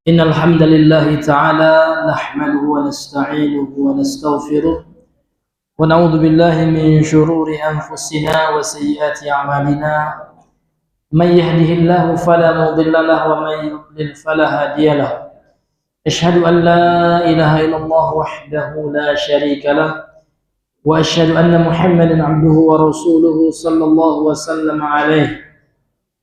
إن الحمد لله تعالى نحمده ونستعينه ونستغفره ونعوذ بالله من شرور أنفسنا وسيئات أعمالنا. من يهده الله فلا مضل له ومن يضلل فلا هادي له. أشهد أن لا إله إلا الله وحده لا شريك له، وأشهد أن محمدا عبده ورسوله صلى الله وسلم عليه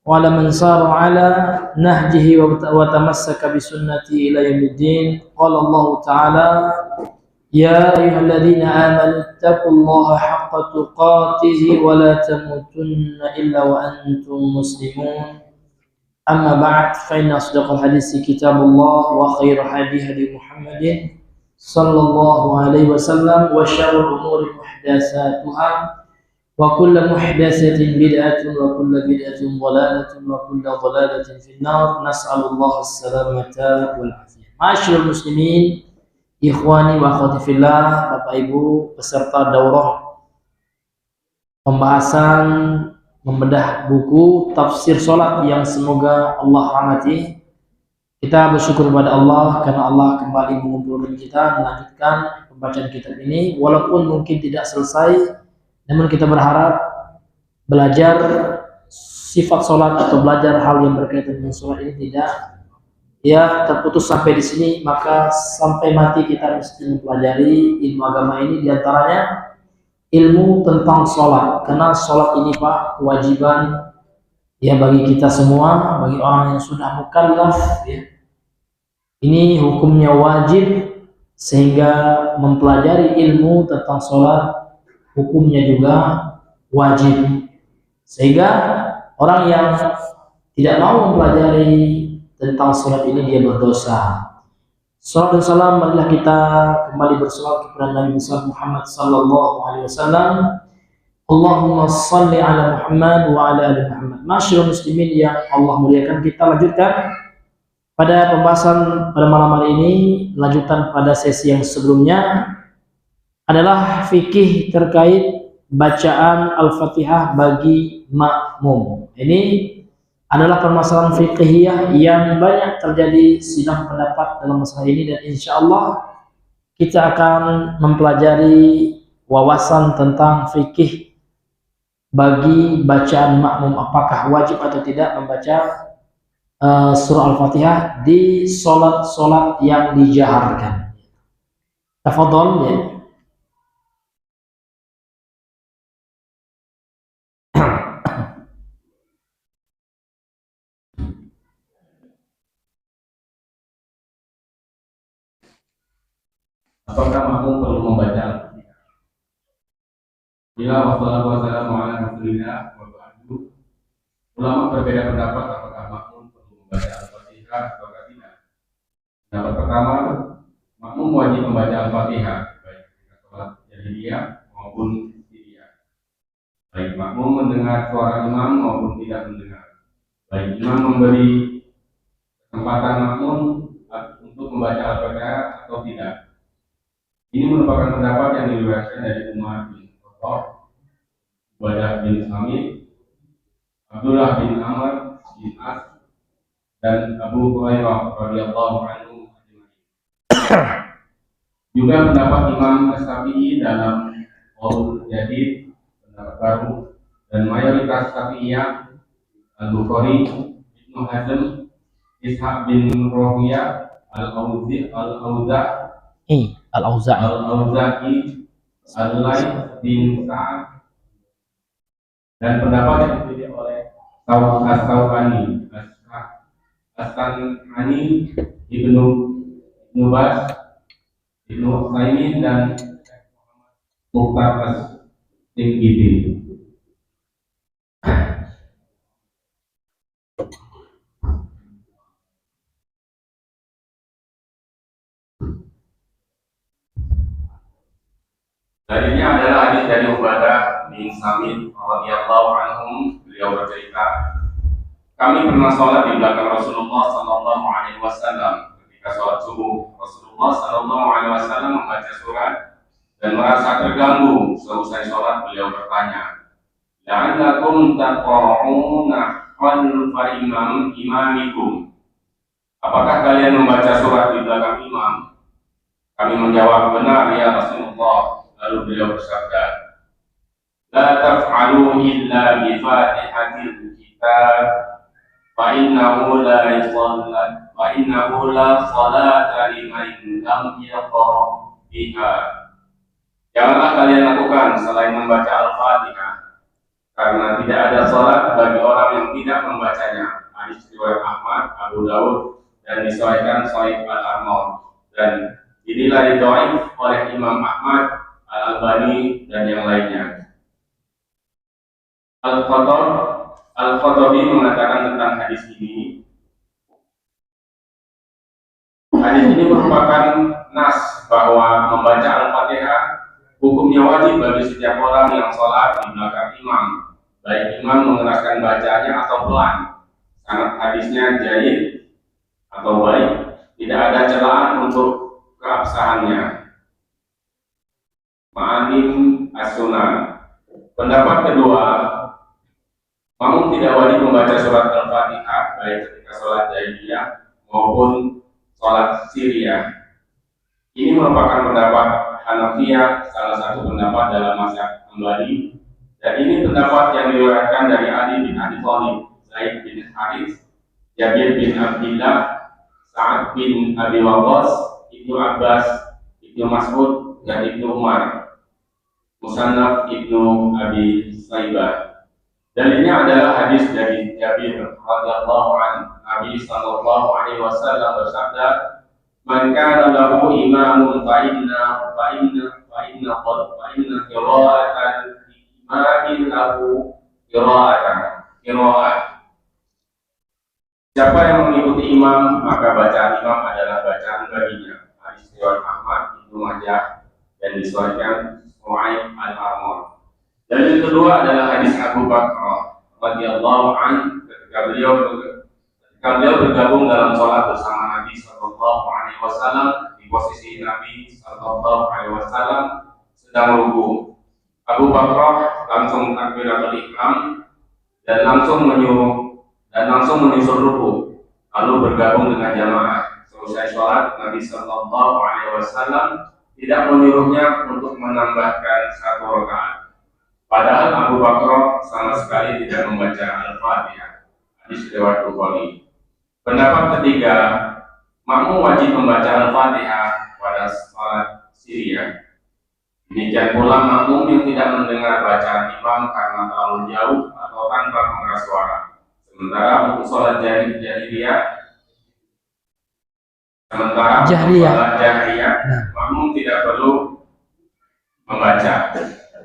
وعلى من صار على نهجه وتمسك بسنته إلى يوم الدين. قال الله تعالى: يا أيها الذين آمنوا اتقوا الله حق تقاته ولا تموتن إلا وأنتم مسلمون. أما بعد، فإن أصدق الحديث كتاب الله، وخير هدي محمد صلى الله عليه وسلم، وشر الأمور محدثاتها، وكل محدثة بدعة، وكل بدعة ضلالة، وكل ضلالة في النار. نسأل الله السلامة والعافية. Masyaallah muslimin, ikhwani wa akhwati fillah, Bapak Ibu peserta daurah pembahasan membedah buku tafsir salat yang semoga Allah rahmati. Kita bersyukur kepada Allah karena Allah kembali mengumpulkan kita melanjutkan pembacaan kitab ini, walaupun mungkin tidak selesai. Namun kita berharap belajar sifat sholat atau belajar hal yang berkaitan dengan sholat ini tidak terputus sampai di sini, maka sampai mati kita mesti mempelajari ilmu agama ini, diantaranya ilmu tentang sholat, karena sholat ini Pak kewajiban bagi kita semua, bagi orang yang sudah mukallaf ini hukumnya wajib, sehingga mempelajari ilmu tentang sholat hukumnya juga wajib, sehingga orang yang tidak mau mempelajari tentang sholat ini dia berdosa. Salat dan salam marilah kita kembali bersolat kepada Nabi besar Muhammad sallallahu alaihi wasallam. Allahumma shalli ala Muhammad wa ala ali Muhammad. Masyaallah muslimin yang Allah muliakan, kita lanjutkan pada pembahasan pada malam hari ini, lanjutan pada sesi yang sebelumnya adalah fikih terkait bacaan Al-Fatihah bagi makmum. Ini adalah permasalahan fikihiyah yang banyak terjadi silang pendapat dalam masalah ini, dan insya Allah kita akan mempelajari wawasan tentang fikih bagi bacaan makmum, apakah wajib atau tidak membaca surah Al-Fatihah di solat yang dijaharkan. Tafadhol ya. Apakah makmum perlu membaca Al-Fatihah? Bila wassalamualaikum warahmatullahi wabarakatuh. Ulama berbeda pendapat apakah makmum perlu membaca Al-Fatihah atau tidak. Pendapat pertama, makmum wajib membaca Al-Fatihah baik ketika sholat jahriyah maupun istirahat. Baik makmum mendengar suara imam maupun tidak mendengar. Baik imam memberi kesempatan makmum untuk membaca Al-Fatihah atau tidak. Ini merupakan pendapat yang diriwayatkan dari Umar bin Khattab, Ubadah bin Samit, Abdullah bin Amr bin As, dan Abu Hurairah radhiyallahu anhu. Juga pendapat Imam As-Syafi'i dalam Qaul Jadid, pendapat baru, dan mayoritas Syafi'iyah, Al-Bukhari, Ibnu Hazm, Ishaq bin Rohiyah, Al-Auza'i, Al-Layth bin Sa'ad, dan pendapat yang dipilih oleh As-Sawqani, As-San'ani, Ibnu Baz, Ibnu Utsaimin, dan Mukhtar As-Tinggizi. Dalilnya adalah hadis dari Ubadah bin Samit radhiyallahu anhum. Beliau bercerita, kami pernah sholat di belakang Rasulullah sallallahu alaihi wasallam. Ketika sholat subuh, Rasulullah sallallahu alaihi wasallam membaca surat dan merasa terganggu. Selesai sholat beliau bertanya, la'allakum taqra'una khalfa imamikum. Apakah kalian membaca surat di belakang imam? Kami menjawab, benar ya Rasulullah. Lalu beliau bersabda, la taf'alu illa bi fatihatil kitab fa innahu la salata liman lam yaqra biha. Janganlah kalian lakukan selain membaca Al-Fatihah, karena tidak ada salat bagi orang yang tidak membacanya. Hadis riwayat Ahmad, Abu Daud, dan disahihkan Sahih Al-Armar, dan dinilai dhaif oleh Imam Ahmad, Al-Albani, dan yang lainnya. Al-Khattabi mengatakan tentang hadis ini, hadis ini merupakan nas bahwa membaca Al-Fatihah hukumnya wajib bagi setiap orang yang sholat di belakang imam, baik imam mengeraskan bacanya atau pelan. Sanad hadisnya jayyid atau baik, tidak ada celaan untuk keabsahannya. Ma'anim as-sunan. Pendapat kedua, makmum tidak wajib membaca surat Al-Fatihah baik ketika sholat jahiliyah maupun sholat siriyah. Ini merupakan pendapat Hanafiyah, salah satu pendapat dalam mazhab Hambali, dan ini pendapat yang diriwayatkan dari Ali bin Abi Thalib, Zaid bin Harits, Jabir bin Abdullah, Sa'ad bin Abi Waqqas, Ibnu Abbas, Ibnu Mas'ud, dan Ibnu Umar, Musannaf Ibnu Abi Saibah. Dalilnya adalah hadis dari Jabir radhiyallahu anhu. Nabi sallallahu alaihi wasallam bersabda, "Man kana lahu imamun fa inna qira'atan imamin lahu qira'ah." Siapa yang mengikuti imam, maka bacaan imam adalah bacaan baginya. Hadis riwayat Ahmad, Ibnu Majah, dan disahihkan Sahih Al-Armar. Dalil kedua adalah hadis Abu Bakar radhiyallahu anhu ketika beliau bergabung dalam sholat bersama Nabi sallallahu alaihi wasallam di posisi Nabi sallallahu alaihi wasallam sedang ruku. Abu Bakar langsung takbiratul ihram dan langsung menyusul ruku, lalu bergabung dengan jamaah. Selesai sholat, Nabi sallallahu alaihi wasallam tidak menyuruhnya untuk menambahkan satu rakaat. Padahal Abu Bakar sama sekali tidak membaca Al-Fatihah. Hadis riwayat Bukhari. Pendapat ketiga, makmum wajib membaca Al-Fatihah pada salat siriyah. Demikian pula makmum yang tidak mendengar bacaan imam karena terlalu jauh atau tanpa pengeras suara. Sementara untuk salat jahriyah, makmum tidak perlu membaca.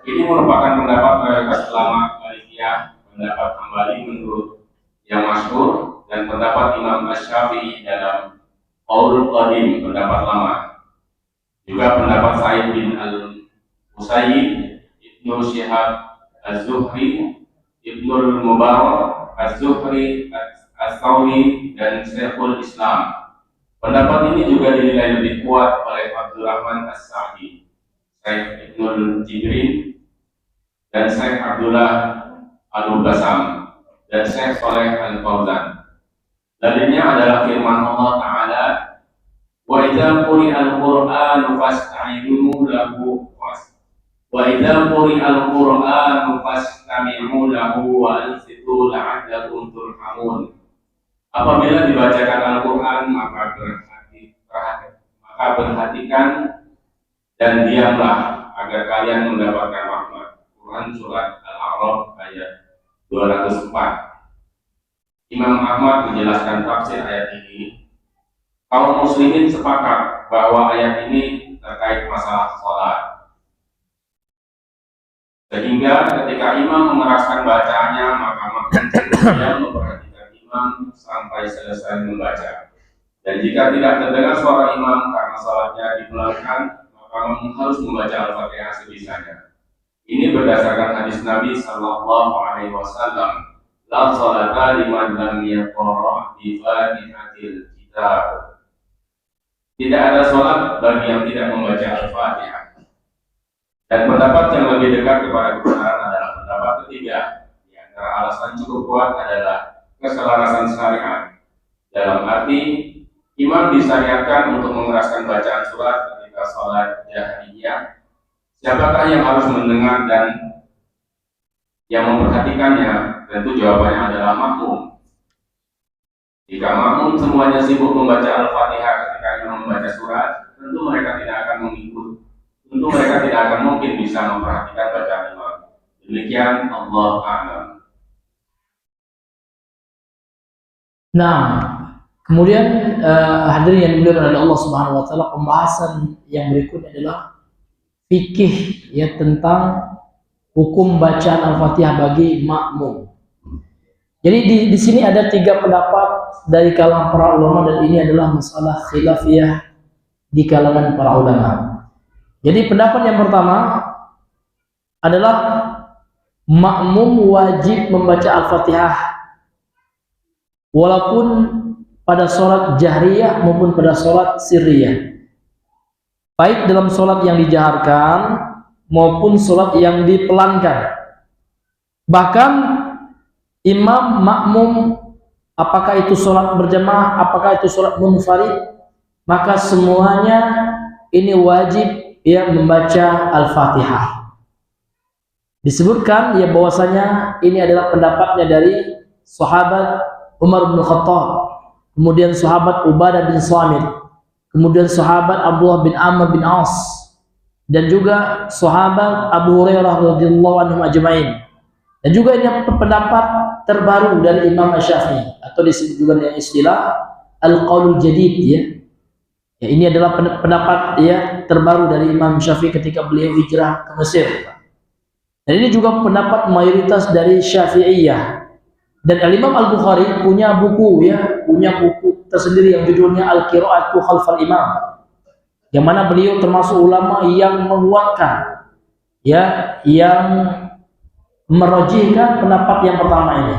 Ini merupakan pendapat mayoritas ulama Malikiyah, pendapat Hambali menurut yang masyhur, dan pendapat Imam Asy-Syafi'i dalam Qaul Qadim, pendapat lama. Juga pendapat Sa'id bin Al-Musayyib, Ibnu Syihab Az-Zuhri, Ibnu Mubarak Az-Zuhri, As-Sawri, dan Syekhul Islam. Pendapat ini juga dinilai lebih kuat oleh Abdurrahman As-Sa'di, Syekh Ibnul Jibrin, dan Syekh Abdullah Al-Basam, dan Syekh Saleh Al-Fauzan. Dalilnya adalah firman Allah Ta'ala, wa idza quri'al Qur'anu fasta'inu lahu fastami'u lahu wa ansitu la'allakum turhamun. Apabila dibacakan Al-Quran, maka perhatikan dan diamlah agar kalian mendapatkan rahmat. Quran Surat Al-A'raf ayat 204. Imam Ahmad menjelaskan tafsir ayat ini. Kaum muslimin sepakat bahwa ayat ini terkait masalah sholat. Sehingga ketika imam mengeraskan bacaannya, maka makmum memperhatikan imam sampai selesai membaca. Dan jika tidak terdengar suara imam karena salatnya dipulangkan, maka makmum harus membaca Al-Fatihah sebisanya. Ini berdasarkan hadis Nabi sallallahu alaihi wasallam, la salata liman lam yaqra bi Fatihatil Kitab. Tidak ada salat bagi yang tidak membaca Al-Fatihah. Dan pendapat yang lebih dekat kepada kebenaran adalah pendapat ketiga. Di antara alasan cukup kuat adalah keselarasan syariat. Dalam arti Imam disyariatkan untuk mengeraskan bacaan surat ketika sholat jahriyah. Siapakah yang harus mendengar dan yang memperhatikannya? Tentu jawabannya adalah makmum. Jika makmum semuanya sibuk membaca Al-Fatihah ketika imam membaca surat, tentu mereka tidak akan mengikut. Tentu mereka tidak akan mungkin bisa memperhatikan bacaan imam. Demikian, Allah a'lam. Nah, kemudian hadirin yang dimuliakan oleh Allah Subhanahu wa taala, pembahasan yang berikutnya adalah fikih ya tentang hukum bacaan Al-Fatihah bagi makmum. Jadi di sini ada 3 pendapat dari kalangan para ulama, dan ini adalah masalah khilafiyah di kalangan para ulama. Jadi pendapat yang pertama adalah makmum wajib membaca Al-Fatihah walaupun pada sholat jahriyah maupun pada sholat sirriyah, baik dalam sholat yang dijaharkan maupun sholat yang dipelankan. Bahkan imam makmum, apakah itu sholat berjamaah, apakah itu sholat munfarid, maka semuanya ini wajib ya membaca Al-Fatihah. Disebutkan ya bahwasanya ini adalah pendapatnya dari sahabat Umar bin Khattab, kemudian sahabat Ubadah bin Samit, kemudian sahabat Abdullah bin Amr bin As, dan juga sahabat Abu Hurairah radhiyallahu anhum ajma'in. Dan juga ini pendapat terbaru dari Imam Syafi'i, atau disebut juga dengan istilah Al-Qaulul Jadid ya. Ya, ini adalah pendapat ya terbaru dari Imam Syafi'i ketika beliau hijrah ke Mesir. Dan ini juga pendapat mayoritas dari Syafi'iyah. Dan Al-Imam Al-Bukhari punya buku tersendiri yang judulnya Al-Qira'atu Khalfal Imam, yang mana beliau termasuk ulama yang menguatkan ya, yang merojihkan pendapat yang pertama ini.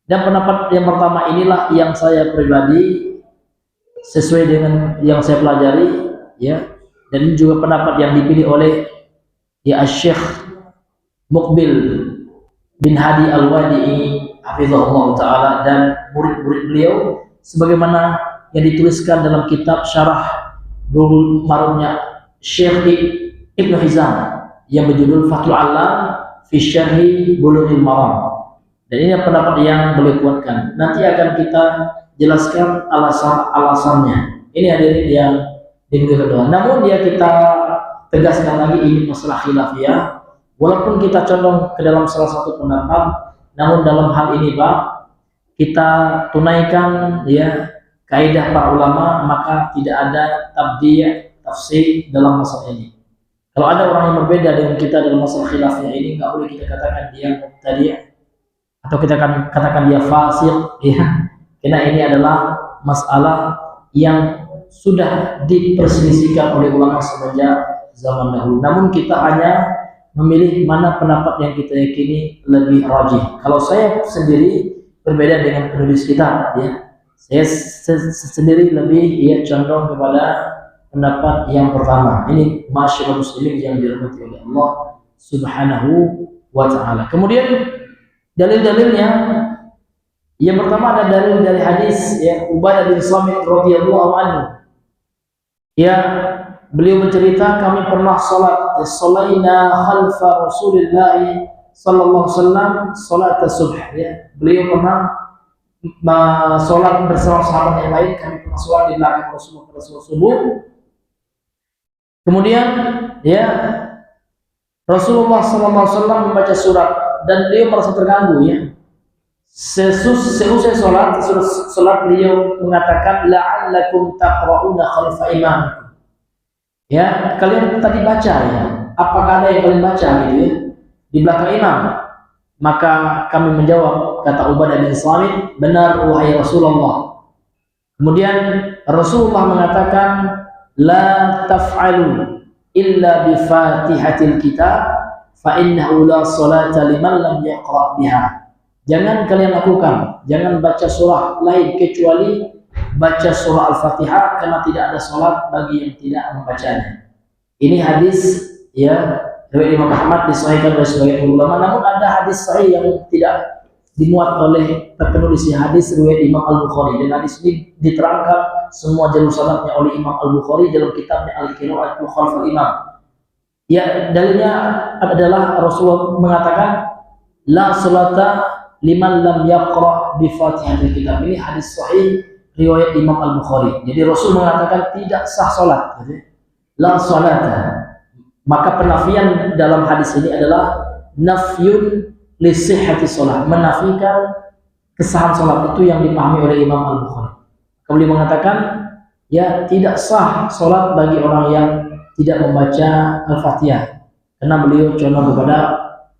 Dan pendapat yang pertama inilah yang saya pribadi sesuai dengan yang saya pelajari ya, dan ini juga pendapat yang dipilih oleh ya Syekh Muqbil bin Hadi Al-Wadi'i hafizahullah taala dan murid-murid beliau, sebagaimana yang dituliskan dalam kitab syarah Bulughul Marumnya Syekh Ibnu Hizam yang berjudul Fathul Alam fi Syarhi Bulughul Maram. Dan ini pendapat yang beliau kuatkan. Nanti akan kita jelaskan alasan-alasannya. Ini hadirin yang dimuliakan. Namun ya kita tegaskan lagi, ini masalah khilafiyah. Walaupun kita condong ke dalam salah satu pendapat, namun dalam hal ini Pak, kita tunaikan ya kaidah para ulama, maka tidak ada tabdi' tafsir dalam masalah ini. Kalau ada orang yang berbeda dengan kita dalam masalah khilafiyah ini, nggak boleh kita katakan dia mubtadi' atau kita akan katakan dia fasik ya. Karena ini adalah masalah yang sudah diperselisihkan oleh ulama semenjak zaman dahulu. Namun kita hanya memilih mana pendapat yang kita yakini lebih rajih. Kalau saya sendiri berbeda dengan penulis kitab ya. Saya sendiri lebih ya condong kepada pendapat yang pertama. Ini masyaallah muslimin yang dirahmati oleh Allah Subhanahu wa taala. Kemudian dalil-dalilnya, yang pertama ada dalil dari hadis ya Ubadah bin Samit radhiyallahu anhu. Ya, beliau bercerita, kami pernah shalaina khalfa Rasulillah sallallahu alaihi wasallam salat subuh ya. Beliau pernah salat bersama sahabat yang lain, kami pernah salat di belakang Rasulullah pada salat subuh. Kemudian ya Rasulullah sallallahu alaihi wasallam membaca surat dan beliau merasa terganggu ya. Seusai salat beliau mengatakan la'allakum taqra'una khalfa imamikum. Ya, kalian tadi baca ya, apakah ada yang kalian baca gitu ya di belakang imam? Maka kami menjawab, kata Ubadah bin Samit, benar wahai Rasulullah. Kemudian Rasulullah mengatakan, la taf'alu illa bi Fatihatil Kitab fa innahu la salata liman lam yaqra' biha. Jangan kalian lakukan, jangan baca surah lain kecuali baca surah Al-Fatihah, karena tidak ada salat bagi yang tidak membacanya. Ini hadis ya riwayat Imam Ahmad disahihkan oleh sebagian ulama, namun ada hadis sahih yang tidak dimuat oleh penulis hadis riwayat Imam Al-Bukhari, dan hadis ini diterangkan semua jalur sanadnya oleh Imam Al-Bukhari dalam kitabnya Al-Qira'atu Khalfal Imam. Ya, dalilnya adalah Rasulullah mengatakan la salata liman lam yaqra bi Fatihatil Kitab. Ini hadis sahih riwayat Imam Al-Bukhari. Jadi Rasul mengatakan tidak sah salat, gitu. La salata. Maka penafian dalam hadis ini adalah nafyun li sihhati salat, menafikan kesahan salat. Itu yang dipahami oleh Imam Al-Bukhari. Beliau mengatakan ya tidak sah salat bagi orang yang tidak membaca Al-Fatihah, karena beliau condong kepada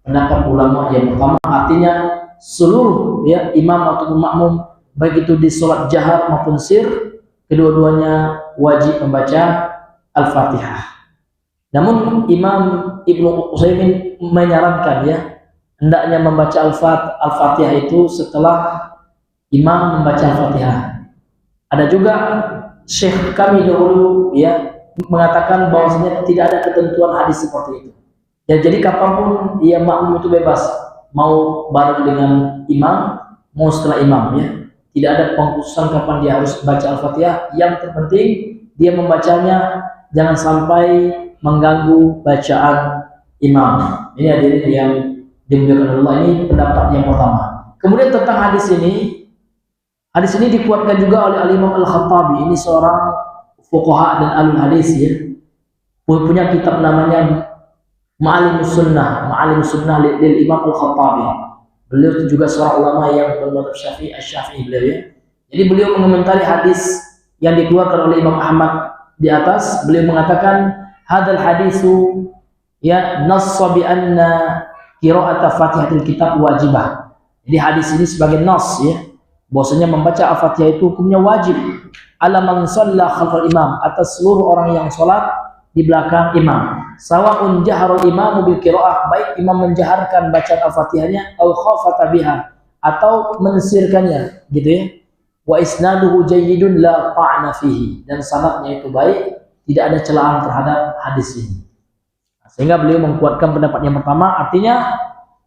pendapat ulama yang pertama, artinya seluruh ya imam ataupun makmum baik itu di salat jahar maupun sir, kedua-duanya wajib membaca Al-Fatihah. Namun Imam Ibnu Utsaimin menyarankan ya hendaknya membaca Al-Fatihah itu setelah imam membaca Al-Fatihah. Ada juga Syekh kami dahulu ya mengatakan bahwasanya tidak ada ketentuan hadis seperti itu. Ya, jadi kapanpun ya makmum itu bebas, mau bareng dengan imam, mau setelah imam ya. Tidak ada pengkhususan kapan dia harus baca Al-Fatihah. Yang terpenting dia membacanya jangan sampai mengganggu bacaan imam. Ini hadirin yang dimuliakan Allah, ini pendapat yang pertama. Kemudian tentang hadis ini dikuatkan juga oleh Al-Imam Al-Khattabi. Ini seorang fuqaha dan alul hadis ya. Punya kitab namanya Ma'alimus Sunnah lil Imam Al-Khattabi. Beliau juga seorang ulama yang bermadzhab Syafi'i beliau ya. Jadi beliau mengomentari hadis yang dikeluarkan oleh Imam Ahmad di atas. Beliau mengatakan hadzal hadisu ya nassa bi anna qira'at Fatihatil Kitab wajibah. Jadi hadis ini sebagai nas ya, bahwasanya membaca Al-Fatihah itu hukumnya wajib ala man shalla khalfal imam, atas seluruh orang yang salat di belakang imam. Sawa'un jaharul imamu bil qira'ah, baik imam menjaharkan bacaan Al-Fatihahnya atau khafata biha, atau mensirkannya gitu ya. Wa isnaduhu jayyidun la ta'na fihi, dan sanadnya itu baik, tidak ada celaan terhadap hadis ini. Sehingga beliau menguatkan pendapat yang pertama, artinya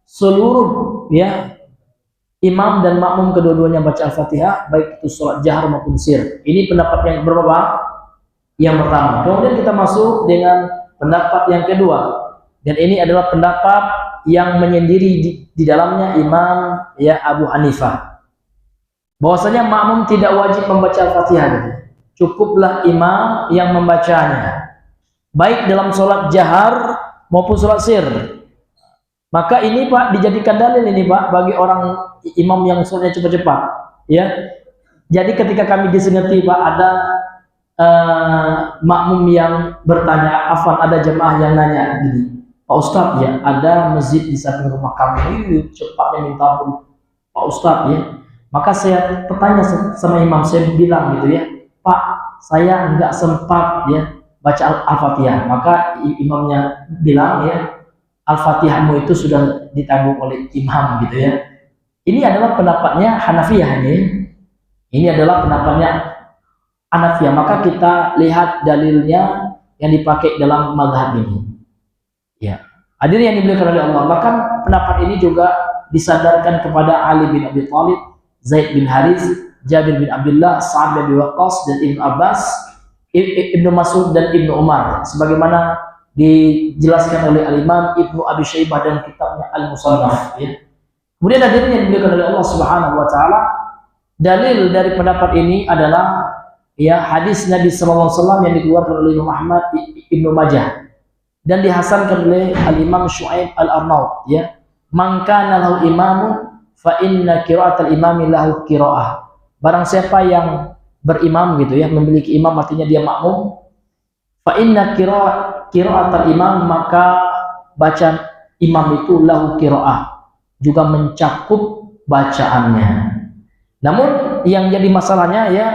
seluruh ya imam dan makmum kedua-duanya baca Al-Fatihah, baik itu sholat jahar maupun sir. Ini pendapat yang berapa? Yang pertama. Kemudian kita masuk dengan pendapat yang kedua, dan ini adalah pendapat yang menyendiri di dalamnya Imam ya Abu Hanifah, bahwasanya makmum tidak wajib membaca Al-Fatihah, gitu. Cukuplah imam yang membacanya, baik dalam sholat jahar maupun sholat sir. Maka ini Pak dijadikan dalil ini Pak bagi orang imam yang sholatnya cepat-cepat ya. Jadi ketika kami disengeti Pak, ada makmum yang bertanya, ada jemaah yang nanya gini, Pak Ustadz ya, ada masjid di samping rumah kami, cepatnya minta ampun Pak Ustadz ya. Maka saya bertanya sama imam, saya bilang gitu ya, Pak, saya nggak sempat ya baca Al-Fatihah. Maka imamnya bilang ya, Al-Fatihahmu itu sudah ditanggung oleh imam gitu ya. Ini adalah pendapatnya Hanafiyah ini. Ini adalah pendapatnya Hanafiyah. Maka kita lihat dalilnya yang dipakai dalam mazhab ini. Ya. Hadirin yang dimuliakan oleh Allah. Bahkan pendapat ini juga disandarkan kepada Ali bin Abi Thalib, Zaid bin Haris, Jabir bin Abdullah, Sa'ad bin Abi Waqqas, dan Ibnu Abbas, Ibnu Mas'ud dan Ibnu Umar, sebagaimana dijelaskan oleh Al-Imam Ibnu Abi Syaibah dan kitabnya Al-Musannaf ya. Kemudian hadirin yang dimuliakan oleh Allah Subhanahu wa taala, dalil dari pendapat ini adalah ya hadis Nabi sallallahu alaihi wasallam yang dikeluarkan oleh Imam Ahmad, Ibnu Majah, dan dihasankan oleh Al-Imam Syu'aib Al-Arnaud ya. Man kana lahu imamun fa inna qira'atal imami lahu qira'ah. Barang siapa yang berimam gitu ya, memiliki imam artinya dia makmum, fa inna qira'atal imam, maka bacaan imam itu lahu qira'ah, juga mencakup bacaannya. Namun yang jadi masalahnya ya,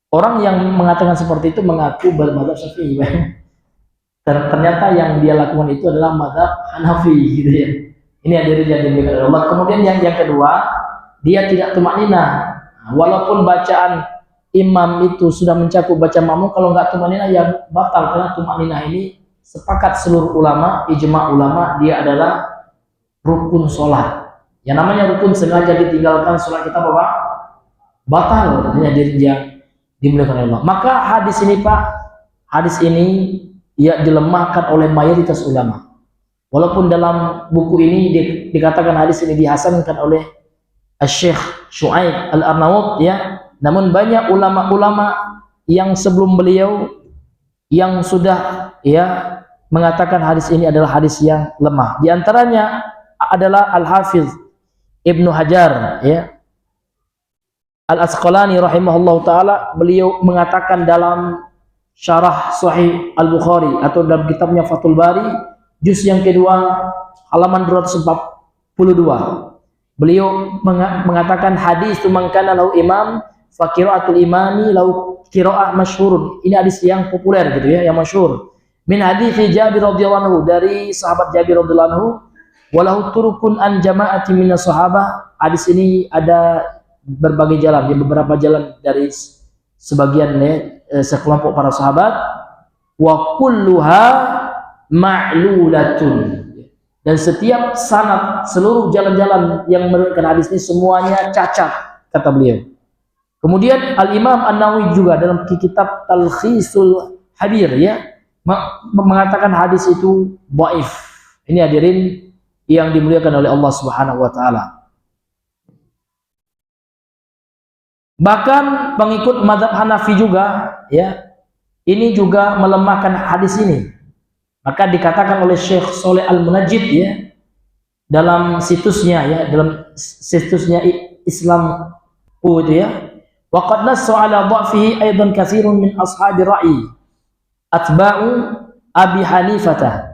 orang yang mengatakan seperti itu mengaku bermadzhab Syafi'i. Ternyata yang dia lakukan itu adalah mazhab Hanafi gitu ya. Ini hadirin yang dimuliakan oleh Allah. Kemudian yang kedua, dia tidak tumakninah. Walaupun bacaan imam itu sudah mencakup baca makmum, kalau nggak tumakninah yang batal, karena tumakninah ini sepakat seluruh ulama, ijma ulama, dia adalah rukun sholat Yang namanya rukun sengaja ditinggalkan sholat kita apa? Batal. Ini hadirin yang dimuliakan oleh Allah. Maka hadis ini Pak, hadis ini ya dilemahkan oleh mayoritas ulama. Walaupun dalam buku ini dikatakan hadis ini dihasankan oleh Syekh Syuaib Al-Arnaut ya, namun banyak ulama-ulama yang sebelum beliau yang sudah ya mengatakan hadis ini adalah hadis yang lemah. Di antaranya adalah Al-Hafiz Ibnu Hajar ya Al-Asqalani rahimahullahu taala, beliau mengatakan dalam syarah Sahih Al-Bukhari atau dalam kitabnya Fathul Bari juz yang kedua halaman 242. Beliau mengatakan hadis mangkana lahu imam fa qiraatul imami lahu qiraah masyhur. Ini hadis yang populer gitu ya, yang masyhur. Min hadis Jabir radhiyallahu anhu, dari sahabat Jabir radhiyallahu anhu, walahu turukun an jama'ati minas sahabah. Hadis ini ada berbagai jalan, beberapa jalan dari sebagian sekelompok para sahabat. Wa kulluha ma'lulatun. Dan setiap sanad, seluruh jalan-jalan yang meriwayatkan hadis ini semuanya cacat, kata beliau. Kemudian Al-Imam An-Nawawi juga dalam kitab Talkhisul Habir ya mengatakan hadis itu dhaif. Ini hadirin yang dimuliakan oleh Allah Subhanahu wa taala. Bahkan pengikut mazhab Hanafi juga ya, ini juga melemahkan hadis ini. Maka dikatakan oleh Syekh Shalih Al-Munajjid ya dalam situsnya ya, dalam situsnya Islam itu ya, wa qad nassa ala dha'fihi aidan katsirun min ashabi ra'i atba'u Abi Hanifah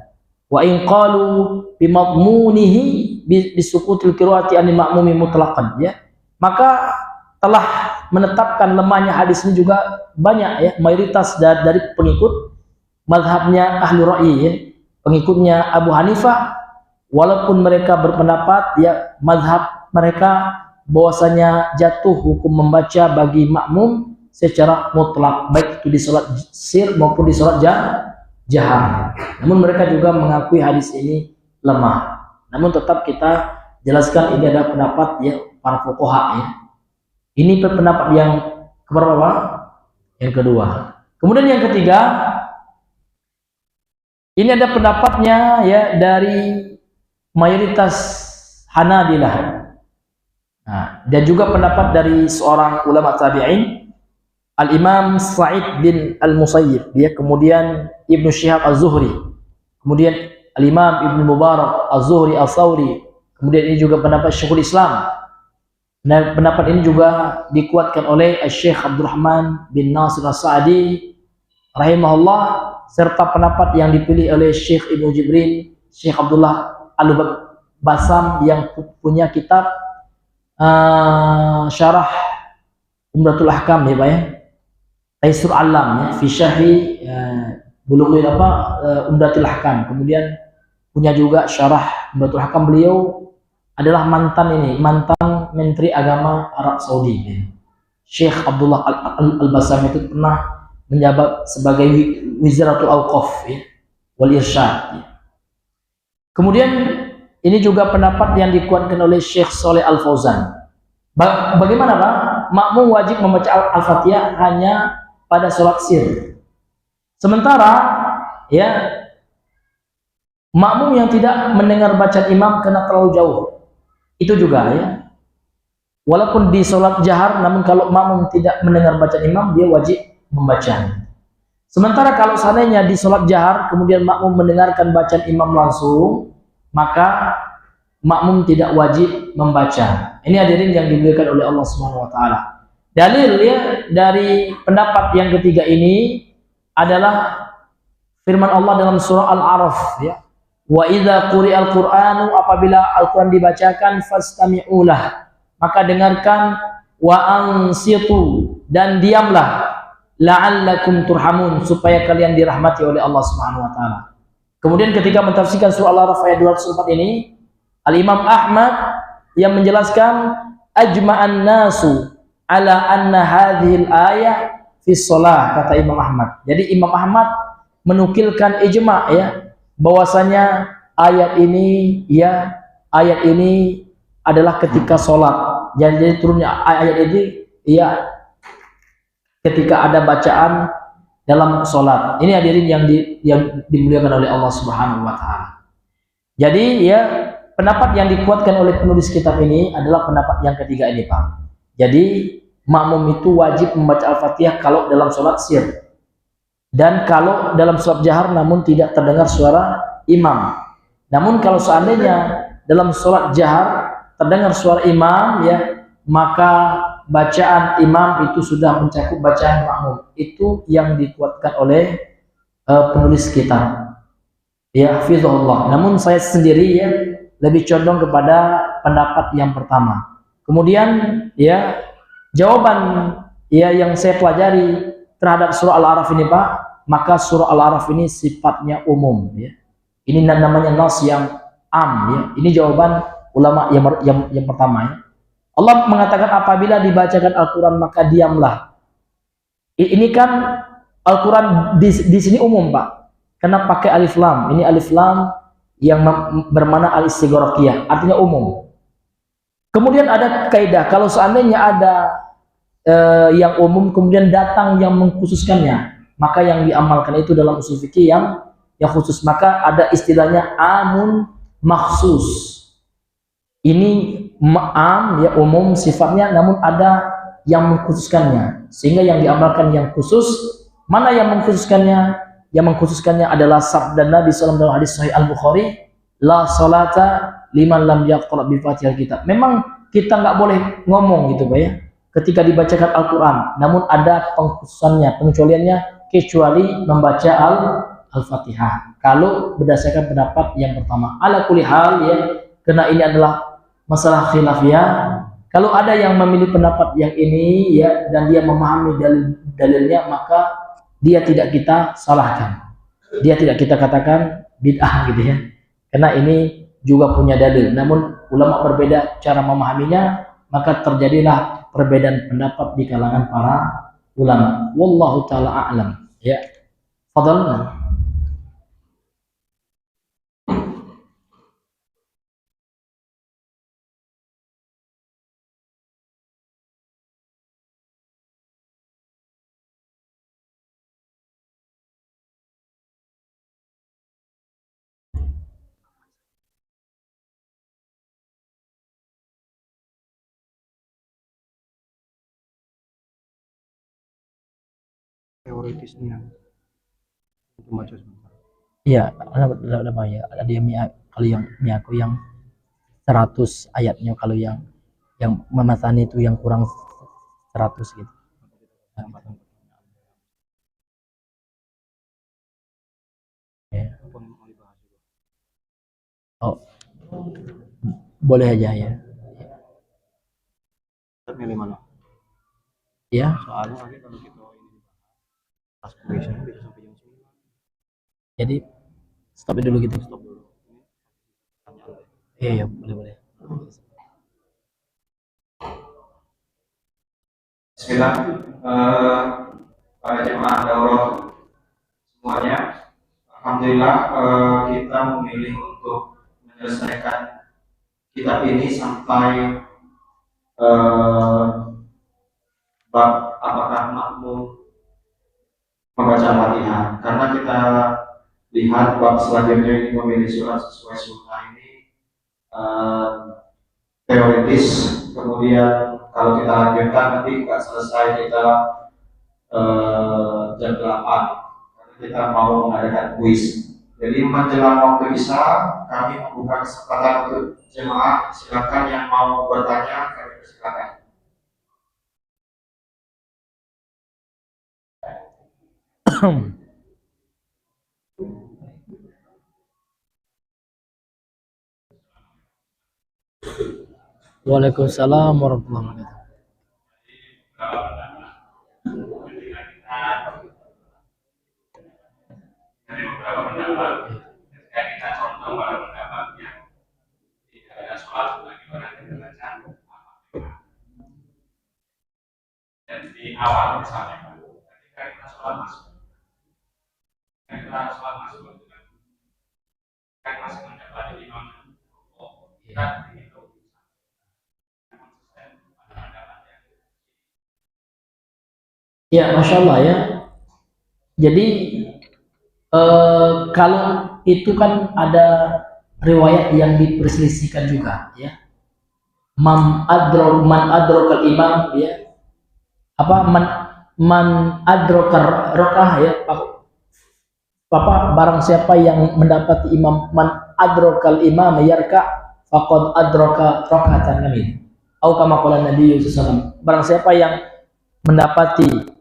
wa in qalu bi madmunihi bi sukutil qiraati an ma'mumi mutlaqan ya. Maka telah menetapkan lemahnya hadis ini juga banyak ya, mayoritas dari pengikut mazhabnya ahli ra'i ya, pengikutnya Abu Hanifah, walaupun mereka berpendapat ya mazhab mereka bahwasanya jatuh hukum membaca bagi makmum secara mutlak, baik itu di salat sir maupun di salat jahar. Namun mereka juga mengakui hadis ini lemah. Namun tetap kita jelaskan ini adalah pendapat ya para fuqaha ya. Ini pendapat yang keberapa? Yang kedua. Kemudian yang ketiga, ini ada pendapatnya ya dari mayoritas Hanabilah. Nah, dan juga pendapat dari seorang ulama tabi'in, Al-Imam Sa'id bin Al-Musayyib, dia kemudian Ibnu Syihab Az-Zuhri, kemudian Al-Imam Ibnu Mubarak Az-Zuhri Al-Thawri, kemudian ini juga pendapat Syekhul Islam. Nah, pendapat ini juga dikuatkan oleh Syekh Abdurrahman bin Nasir As-Sa'di rahimahullah, serta pendapat yang dipilih oleh Syekh Ibnu Jibril, Syekh Abdullah Al-Basam yang punya kitab syarah Umdatul Ahkam ya Pak ya, Taisur Alam ya, fi syarhi Bulughul Umdatul Ahkam. Kemudian punya juga syarah Umdatul Ahkam. Beliau adalah mantan Menteri Agama Arab Saudi ya. Syekh Abdullah Al-Basam itu pernah menjabat sebagai Wizaratul Awqaf ya, wal Irsyad ya. Kemudian ini juga pendapat yang dikuatkan oleh Syekh Shalih Al-Fauzan. Bagaimana Pak? Makmum wajib membaca Al-Fatihah hanya pada sholat sir. Sementara ya makmum yang tidak mendengar bacaan imam karena terlalu jauh, itu juga ya. Walaupun di sholat jahar, namun kalau makmum tidak mendengar bacaan imam, dia wajib membaca. Sementara kalau seandainya di sholat jahar kemudian makmum mendengarkan bacaan imam langsung, maka makmum tidak wajib membaca. Ini hadirin yang dimuliakan oleh Allah Subhanahu wa taala. Dalil ya dari pendapat yang ketiga ini adalah firman Allah dalam surah Al-A'raf ya. Wa idza quri'al Qur'anu, apabila Al-Qur'an dibacakan, fastami'ulah, maka dengarkan, wa ansitu, dan diamlah, la'allakum turhamun, supaya kalian dirahmati oleh Allah Subhanahu wa taala. Kemudian ketika mentafsirkan surah Al-A'raf ayat 204 ini, Al-Imam Ahmad yang menjelaskan, ajma'an nasu ala anna hadhil ayah fi shalah, kata Imam Ahmad. Jadi Imam Ahmad menukilkan ijma' ya, bahwasanya ayat ini adalah ketika sholat. Jadi turunnya ayat ini ya ketika ada bacaan dalam sholat. Ini hadirin yang dimuliakan oleh Allah Subhanahu wa taala. Jadi ya pendapat yang dikuatkan oleh penulis kitab ini adalah pendapat yang ketiga ini, Pak. Jadi makmum itu wajib membaca Al-Fatihah kalau dalam sholat sir. Dan kalau dalam sholat jahar namun tidak terdengar suara imam. Namun kalau seandainya dalam sholat jahar terdengar suara imam, ya maka bacaan imam itu sudah mencakup bacaan makmum. Itu yang dikuatkan oleh penulis kitab. Ya, hafizahullah. Namun saya sendiri ya lebih condong kepada pendapat yang pertama. Kemudian ya jawaban ya yang saya pelajari terhadap surah Al-A'raf ini, Pak, maka surah Al-A'raf ini sifatnya umum ya. Ini namanya nas yang am ya. Ini jawaban ulama yang pertama ya. Allah mengatakan apabila dibacakan Al-Qur'an maka diamlah. Ini kan Al-Qur'an di sini umum, Pak. Karena pakai alif lam. Ini alif lam yang bermakna al-istighraqiyah, artinya umum. Kemudian ada kaidah kalau seandainya ada yang umum kemudian datang yang mengkhususkannya, maka yang diamalkan itu dalam usul fikih yang khusus, maka ada istilahnya amun maksus. Ini am ya umum sifatnya, namun ada yang mengkhususkannya, sehingga yang diamalkan yang khusus. Mana yang mengkhususkannya? Yang mengkhususkannya adalah sabda Nabi SAW dalam hadis Sahih Al-Bukhari, la salata liman lam yaqra bi Fatihil kitab. Memang kita nggak boleh ngomong gitu, Pak ya, ketika dibacakan Al-Quran, namun ada pengkhususannya, pengecualiannya, kecuali membaca Al-Fatihah. Kalau berdasarkan pendapat yang pertama, ala kulli hal ya, karena ini adalah masalah khilafiyah. Kalau ada yang memilih pendapat yang ini ya dan dia memahami dalilnya, maka dia tidak kita salahkan, dia tidak kita katakan bid'ah gitu ya, karena ini juga punya dalil. Namun ulama berbeda cara memahaminya, maka terjadilah perbedaan pendapat di kalangan para ulama. Wallahu taala a'lam. Ya, fadhal. Teoritisnya membaca sebentar. Iya, ada ya. Ada yang kalau yang aku yang 100 ayatnya, kalau yang memasani itu yang kurang 100 gitu. Ya. Oh, boleh aja ya. Milih mana? Ya, Soalnya nanti kalau kita ini pas kuisnya bisa sampai jam 9. jadi stop dulu gitu. Stop dulu. Ini pertanyaan. Iya, ya, boleh. Bismillah, para jemaah daurah semuanya, alhamdulillah kita memilih untuk menyelesaikan kitab ini sampai bab apakah makmum membaca Fatihah, karena kita lihat bab selanjutnya ini memilih surat sesuai sunnah ini teoritis. Kemudian kalau kita lanjutkan nanti nggak selesai kita jam 8 karena kita mau mengadakan kuis. Jadi menjelang waktu Isya kami membuka kesempatan untuk jemaah, silakan yang mau bertanya kami persilakan. Waalaikumsalam warahmatullahi wabarakatuh. Dari beberapa pendapat, ketika kita contoh pada pendapat yang tidak ada sholat bagaimana kita baca Al-Fatihah. Dan di awal misalnya, ketika kita sholat masuk, kan masih mendapat imam, kita begitu. Ya, masya Allah ya. Jadi kalau itu kan ada riwayat yang diperselisihkan juga ya. Man adrokal imam ya. Apa man adrokar rokah ya. Barang siapa yang mendapati imam, man adrokal imam yarka faqad adroka rokatan, kan itu. Atau kama qala Nabi SAW. Barang siapa yang mendapati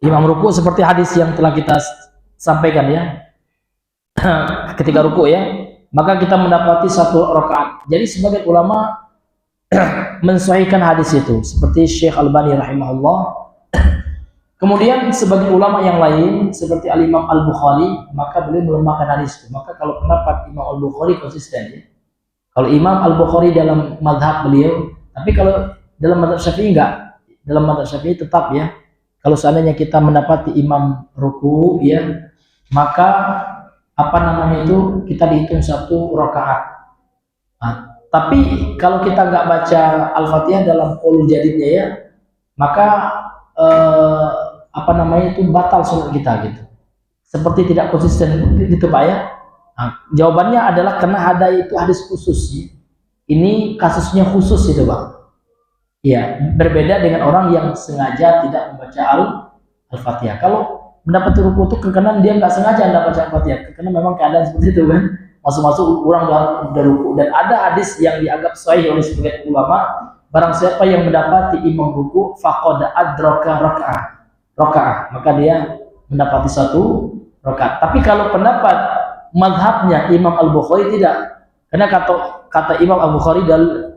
imam ruku, seperti hadis yang telah kita sampaikan ya, ketika ruku ya, maka kita mendapati satu rakaat. Jadi sebagian ulama mensahihkan hadis itu, seperti Syekh Albani rahimahullah. Kemudian sebagian ulama yang lain seperti Al-Imam Al-Bukhari, maka beliau melemahkan hadis itu. Maka kalau pendapat Imam Al-Bukhari konsisten ya. Kalau Imam Al-Bukhari dalam mazhab beliau, tapi kalau dalam mazhab Syafi'i enggak. Dalam mazhab Syafi'i tetap ya, kalau seandainya kita mendapati imam ruku ya, maka apa namanya itu kita dihitung satu rakaat. Nah, tapi kalau kita nggak baca Al-Fatihah dalam qaulul jadidnya ya, maka apa namanya itu batal sholat kita gitu. Seperti tidak konsisten gitu Pak ya. Nah, jawabannya adalah karena ada itu hadis khusus ya. Ini kasusnya khusus itu Pak. Ya, berbeda dengan orang yang sengaja tidak membaca Al-Fatihah. Kalau mendapat ruku itu karena dia nggak sengaja tidak baca Al-Fatihah, karena memang keadaan seperti itu kan. Masuk-masuk orang udah ruku, dan ada hadis yang dianggap sahih oleh sebagian ulama, barang siapa yang mendapati imam ruku faqad adraka rakaah, maka dia mendapati satu rakaat. Tapi kalau pendapat mazhabnya Imam Al-Bukhari tidak, karena kata Imam Al-Bukhari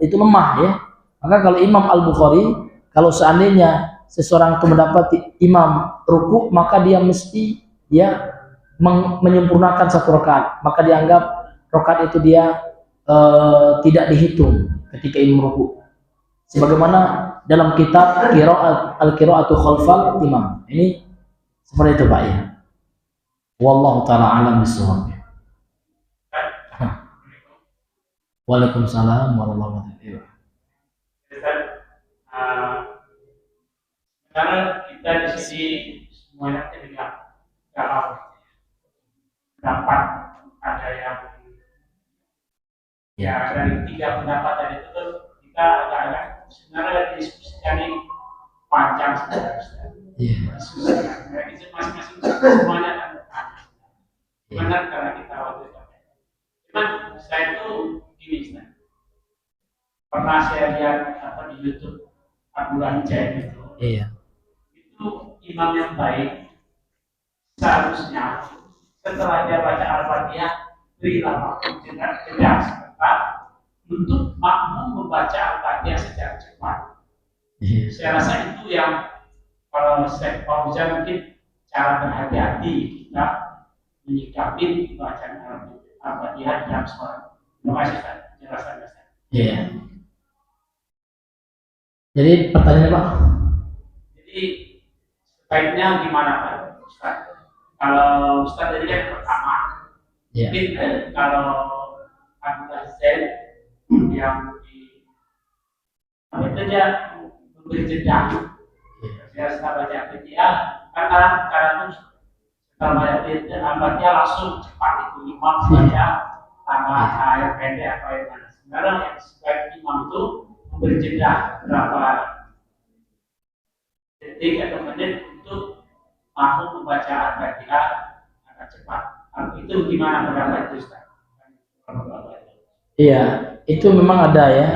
itu lemah ya. Maka kalau Imam Al-Bukhari, kalau seandainya seseorang itu mendapati imam ruku, maka dia mesti ya menyempurnakan satu rakaat, maka dianggap rakaat itu dia tidak dihitung ketika imam ruku. Sebagaimana dalam kitab Al-Qira'atu Khalfal Imam. Ini seperti itu Pak ya. Wallahu taala alam bisawab. Waalaikumsalam warahmatullahi wabarakatuh. Karena kita di sini semuanya tidak dalam pendapat, ada yang ya dari tiga pendapat tadi itu kita agak sebenarnya diskusikan ini panjang sebenarnya. Diskusi masing-masing semuanya kan benar karena kita waktu itu. Cuman saya itu gini, pernah saya lihat di YouTube Abdullah Jain itu. Iya. Itu imam yang baik seharusnya setelah dia baca Al-Fatihah berilah waktu jeda sebentar untuk makmum membaca Al-Fatihah secara cepat. Saya rasa itu yang kalau saya Fauzan mungkin cara berhati-hati kita menyikapi bacaan Al-Fatihah dalam sholat. Terima kasih Ustaz, penjelasannya. Iya. Jadi pertanyaannya Pak? Jadi sebaiknya gimana Pak Ustaz? Kalau Ustaz tadi kan pertama, mungkin kalau Abdullah Zain yang di itu dia memberi jeda. Dia setelah baca Al-Fatihah, karena setelah baca Al-Fatihah langsung cepat itu imam baca tanpa ayat pendek atau ayat mana. Sebenarnya yang sebaik imam itu memberi jeda berapa detik atau menit untuk mampu membaca Al-Fatihah agak cepat. Itu gimana pendapat Ustaz? Iya, itu memang ada ya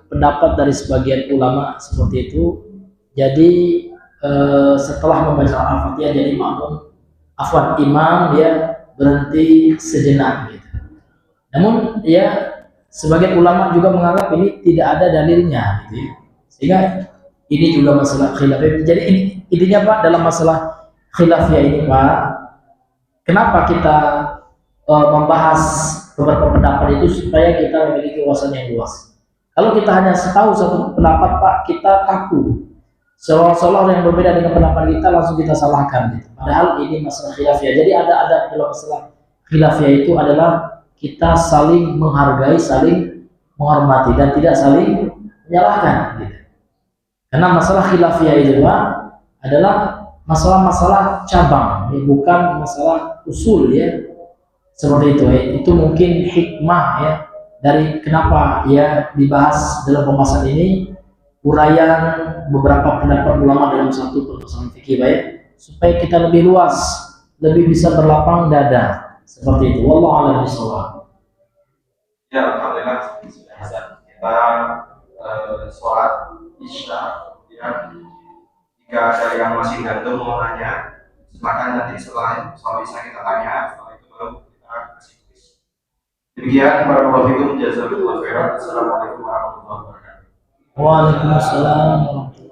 pendapat dari sebagian ulama seperti itu. Jadi setelah membaca Al-Fatihah jadi imam dia berhenti sejenak gitu. Namun ya sebagian ulama juga menganggap ini tidak ada dalilnya gitu ya. Sehingga ini juga masalah khilafiyah. Jadi ini intinya Pak, dalam masalah khilafiyah ini Pak, kenapa kita membahas beberapa pendapat itu supaya kita memiliki wawasan yang luas. Kalau kita hanya tahu satu pendapat Pak, kita kaku. Seolah-olah yang berbeda dengan pendapat kita langsung kita salahkan gitu. Padahal ini masalah khilafiyah. Jadi ada dalam masalah khilafiyah itu adalah kita saling menghargai, saling menghormati dan tidak saling menyalahkan gitu. Karena masalah khilafiyah itu Pak, adalah masalah-masalah cabang, ya, bukan masalah usul ya. Seperti itu ya. Itu mungkin hikmah ya dari kenapa ya dibahas dalam pembahasan ini uraian beberapa pendapat ulama dalam satu permasalahan fikih baik supaya kita lebih luas, lebih bisa berlapang dada. Seperti itu. Wallahu a'lam bishawab. Ya, alhamdulillah sudah azan. Kita sholat isya. Ya, jika ada yang masih gantung mau nanya, silakan nanti setelah sholat isya kita tanya. Setelah itu baru kita kasih kuis. Demikian, barakallahu fikum, jazakumullah khairan. Assalamualaikum warahmatullahi wabarakatuh. Waalaikumsalam warahmatullahi wabarakatuh.